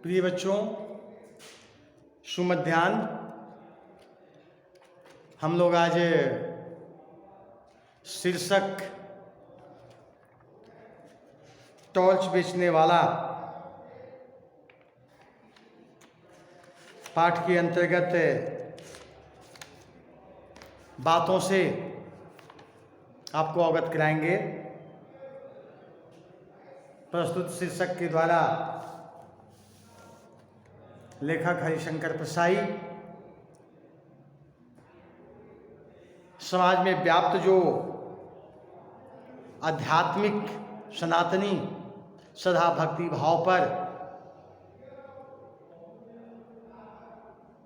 प्रिय बच्चों, सुमध्यान। हम लोग आज शीर्षक टॉर्च बेचने वाला पाठ के अंतर्गत बातों से आपको अवगत कराएंगे। प्रस्तुत शीर्षक के द्वारा लेखक हरिशंकर प्रसाई समाज में व्याप्त जो आध्यात्मिक सनातनी सदा भक्ति भाव पर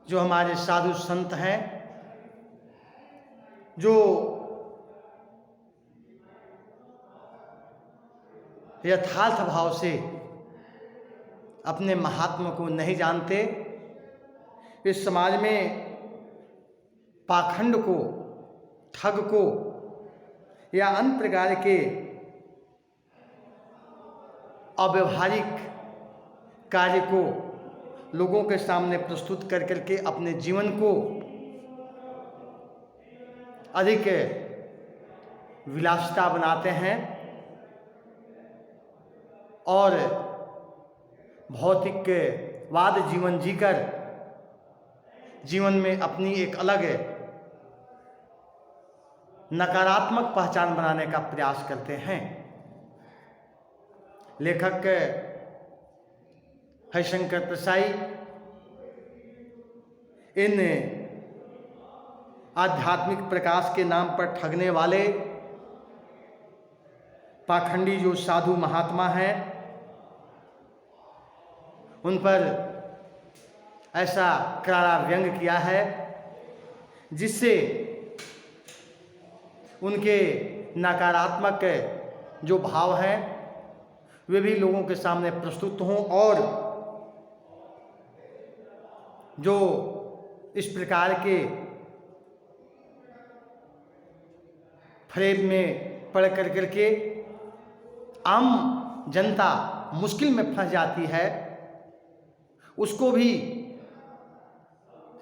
जो हमारे साधु संत हैं, जो यथार्थ भाव से अपने महात्मा को नहीं जानते, इस समाज में पाखंड को, ठग को या अन्य प्रकार के अव्यवहारिक कार्य को लोगों के सामने प्रस्तुत कर करके अपने जीवन को अधिक विलासिता बनाते हैं और भौतिकवाद जीवन जीकर जीवन में अपनी एक अलग नकारात्मक पहचान बनाने का प्रयास करते हैं। लेखक हरिशंकर प्रसाई इन आध्यात्मिक प्रकाश के नाम पर ठगने वाले पाखंडी जो साधु महात्मा हैं, उन पर ऐसा करारा व्यंग किया है जिससे उनके नकारात्मक जो भाव हैं वे भी लोगों के सामने प्रस्तुत हों और जो इस प्रकार के फ्रेब में पड़ कर करके आम जनता मुश्किल में फंस जाती है, उसको भी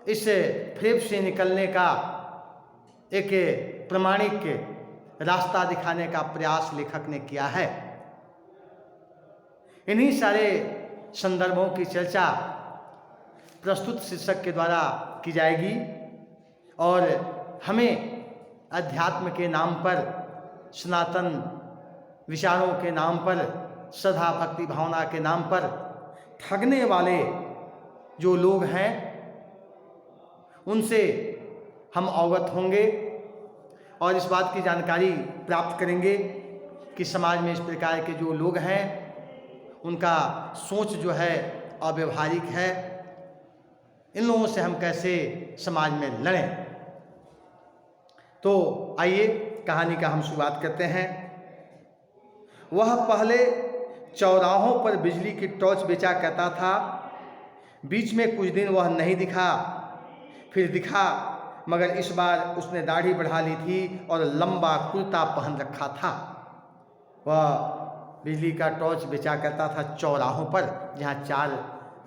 इस फ्रेब से निकलने का एक प्रमाणिक रास्ता दिखाने का प्रयास लेखक ने किया है। इन्हीं सारे संदर्भों की चर्चा प्रस्तुत शीर्षक के द्वारा की जाएगी और हमें अध्यात्म के नाम पर, सनातन विचारों के नाम पर, सदा भक्ति भावना के नाम पर ठगने वाले जो लोग हैं उनसे हम अवगत होंगे और इस बात की जानकारी प्राप्त करेंगे कि समाज में इस प्रकार के जो लोग हैं उनका सोच जो है अव्यवहारिक है। इन लोगों से हम कैसे समाज में लड़ें। तो आइए कहानी का हम शुरुआत करते हैं। वह पहले चौराहों पर बिजली की टॉर्च बेचा करता था। बीच में कुछ दिन वह नहीं दिखा, फिर दिखा, मगर इस बार उसने दाढ़ी बढ़ा ली थी और लंबा कुर्ता पहन रखा था। वह बिजली का टॉर्च बेचा करता था चौराहों पर, जहाँ चार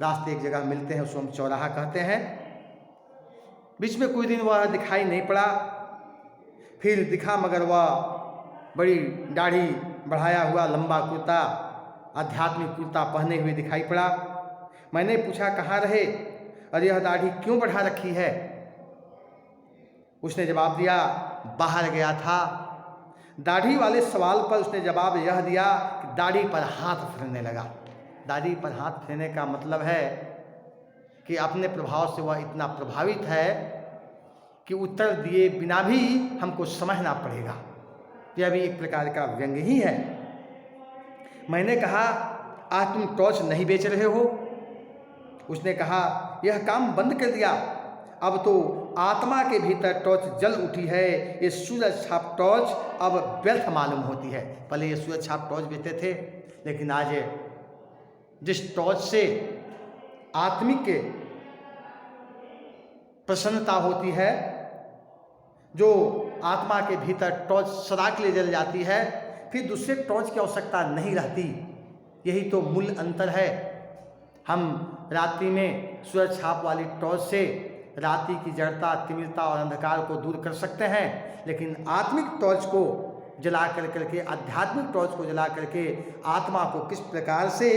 रास्ते एक जगह मिलते हैं, उसको हम चौराहा कहते हैं। बीच में कुछ दिन वह दिखाई नहीं पड़ा, फिर दिखा, मगर वह बड़ी दाढ़ी बढ़ाया हुआ लंबा कुर्ता, आध्यात्मिक कुर्ता पहने हुए दिखाई पड़ा। मैंने पूछा, कहाँ रहे और यह दाढ़ी क्यों बढ़ा रखी है? उसने जवाब दिया, बाहर गया था। दाढ़ी वाले सवाल पर उसने जवाब यह दिया कि दाढ़ी पर हाथ फेरने लगा। दाढ़ी पर हाथ फेरने का मतलब है कि अपने प्रभाव से वह इतना प्रभावित है कि उत्तर दिए बिना भी हमको समझना पड़ेगा। यह भी एक प्रकार का व्यंग ही है। मैंने कहा, आज तुम टॉर्च नहीं बेच रहे हो? उसने कहा, यह काम बंद कर दिया। अब तो आत्मा के भीतर टॉर्च जल उठी है। ये सूरज छाप टॉर्च अब व्यर्थ मालूम होती है। पहले ये सूरज छाप टॉर्च बेचते थे, लेकिन आज जिस टॉर्च से आत्मिक प्रसन्नता होती है, जो आत्मा के भीतर टॉर्च सदा के लिए जल जाती है, फिर दूसरे टॉर्च की आवश्यकता नहीं रहती। यही तो मूल अंतर है। हम रात्रि में सूरज छाप वाली टॉर्च से रात्रि की जड़ता, तिमिरता और अंधकार को दूर कर सकते हैं, लेकिन आत्मिक टॉर्च को जला करके, आध्यात्मिक टॉर्च को जला करके आत्मा को किस प्रकार से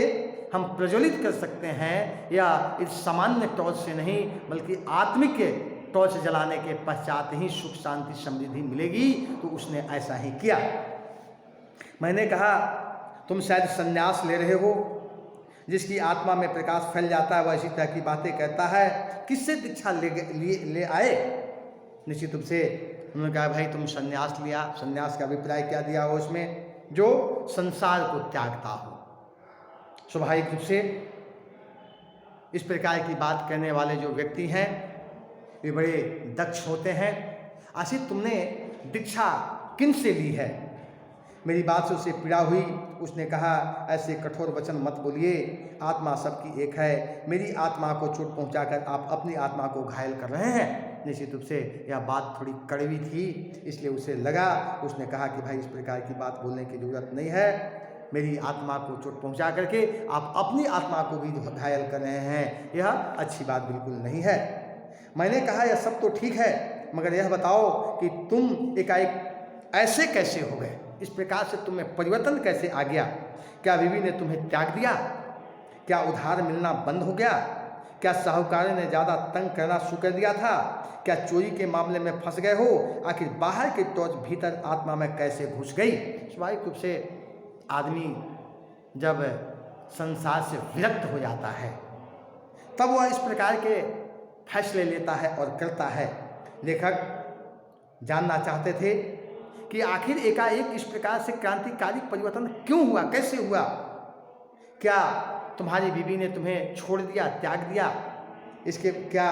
हम प्रज्वलित कर सकते हैं, या इस सामान्य टॉर्च से नहीं बल्कि आत्मिक टॉर्च जलाने के पश्चात ही सुख, शांति, समृद्धि मिलेगी। तो उसने ऐसा ही किया। मैंने कहा तुम शायद संन्यास ले रहे हो, जिसकी आत्मा में प्रकाश फैल जाता है वह इसी तरह की बातें कहता है, किससे दीक्षा ले आए? निश्चित रूप से उन्होंने कहा भाई तुम संन्यास लिया, संन्यास का अभिप्राय क्या दिया हो उसमें? जो संसार को त्यागता हो। स्वाभाविक रूप से इस प्रकार की बात करने वाले जो व्यक्ति हैं वे बड़े दक्ष होते हैं। आखिर तुमने दीक्षा किन से ली है? मेरी बात से उसे पीड़ा हुई। उसने कहा ऐसे कठोर वचन मत बोलिए, आत्मा सबकी एक है। मेरी आत्मा को चोट पहुंचाकर आप अपनी आत्मा को घायल कर रहे हैं। निश्चित रूप से यह बात थोड़ी कड़वी थी, इसलिए उसे लगा। उसने कहा कि भाई इस प्रकार की बात बोलने की ज़रूरत नहीं है। मेरी आत्मा को चोट पहुंचा करके आप अपनी आत्मा को भी घायल कर रहे हैं, यह अच्छी बात बिल्कुल नहीं है। मैंने कहा यह सब तो ठीक है, मगर यह बताओ कि तुम एकाएक ऐसे कैसे हो गए? इस प्रकार से तुम्हें परिवर्तन कैसे आ गया? क्या बीवी ने तुम्हें त्याग दिया? क्या उधार मिलना बंद हो गया? क्या साहूकार ने ज़्यादा तंग करना शुरू कर दिया था? क्या चोरी के मामले में फंस गए हो? आखिर बाहर की टॉर्च भीतर आत्मा में कैसे घुस गई? स्वाभाविक रूप से आदमी जब संसार से विरक्त हो जाता है तब वह इस प्रकार के फैसले लेता है और करता है। लेखक जानना चाहते थे कि आखिर एकाएक इस प्रकार से क्रांतिकारी परिवर्तन क्यों हुआ, कैसे हुआ? क्या तुम्हारी बीवी ने तुम्हें छोड़ दिया, त्याग दिया? इसके क्या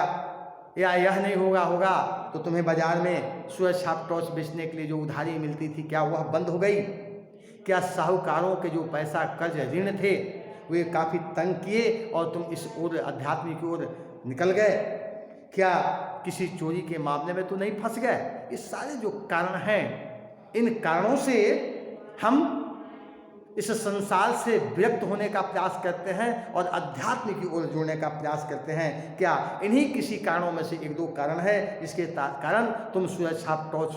या यह नहीं होगा तो तुम्हें बाजार में सूरज छाप टॉर्च बेचने के लिए जो उधारी मिलती थी क्या वह बंद हो गई? क्या साहूकारों के जो पैसा कर्ज ऋण थे वे काफ़ी तंग किए और तुम इस ओर आध्यात्मिक की ओर निकल गए? क्या किसी चोरी के मामले में तो नहीं फंस गए? ये सारे जो कारण हैं, इन कारणों से हम इस संसार से विरक्त होने का प्रयास करते हैं और अध्यात्म की ओर जुड़ने का प्रयास करते हैं। क्या इन्हीं किसी कारणों में से एक दो कारण है जिसके कारण तुम सूरज छाप टॉर्च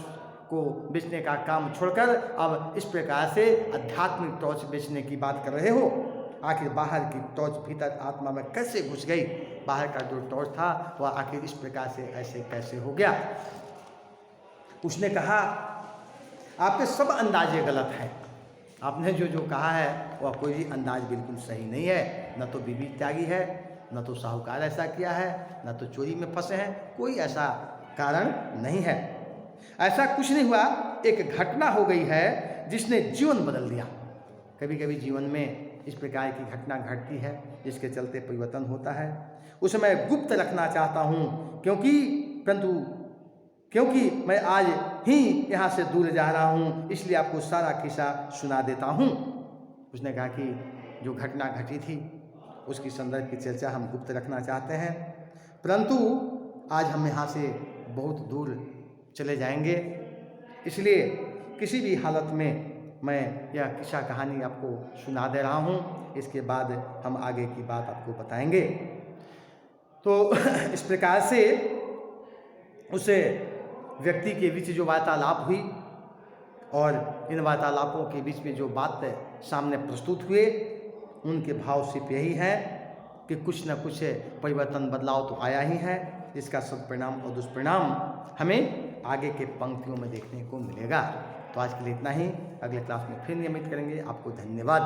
को बेचने का काम छोड़कर अब इस प्रकार से आध्यात्मिक टॉर्च बेचने की बात कर रहे हो? आखिर बाहर की टॉर्च भीतर आत्मा में कैसे घुस गई? बाहर का जो टॉर्च था वह आखिर इस प्रकार से ऐसे कैसे हो गया? उसने कहा आपके सब अंदाजे गलत हैं। आपने जो कहा है वह कोई भी अंदाज बिल्कुल सही नहीं है। न तो बीवी त्यागी है, न तो साहूकार ऐसा किया है, न तो चोरी में फंसे हैं। कोई ऐसा कारण नहीं है। ऐसा कुछ नहीं हुआ। एक घटना हो गई है जिसने जीवन बदल दिया। कभी कभी जीवन में इस प्रकार की घटना घटती है जिसके चलते परिवर्तन होता है। उसे मैं गुप्त रखना चाहता हूँ क्योंकि मैं आज ही यहाँ से दूर जा रहा हूँ, इसलिए आपको सारा किस्सा सुना देता हूँ। उसने कहा कि जो घटना घटी थी उसकी संदर्भ की चर्चा हम गुप्त रखना चाहते हैं, परंतु आज हम यहाँ से बहुत दूर चले जाएंगे, इसलिए किसी भी हालत में मैं यह किस्सा कहानी आपको सुना दे रहा हूँ। इसके बाद हम आगे की बात आपको बताएंगे। तो इस प्रकार से उसे व्यक्ति के बीच जो वार्तालाप हुई और इन वार्तालापों के बीच में जो बात सामने प्रस्तुत हुए उनके भाव सिर्फ यही है कि कुछ न कुछ परिवर्तन, बदलाव तो आया ही है, जिसका सदपरिणाम और दुष्परिणाम हमें आगे के पंक्तियों में देखने को मिलेगा। तो आज के लिए इतना ही। अगले क्लास में फिर नियमित करेंगे। आपको धन्यवाद।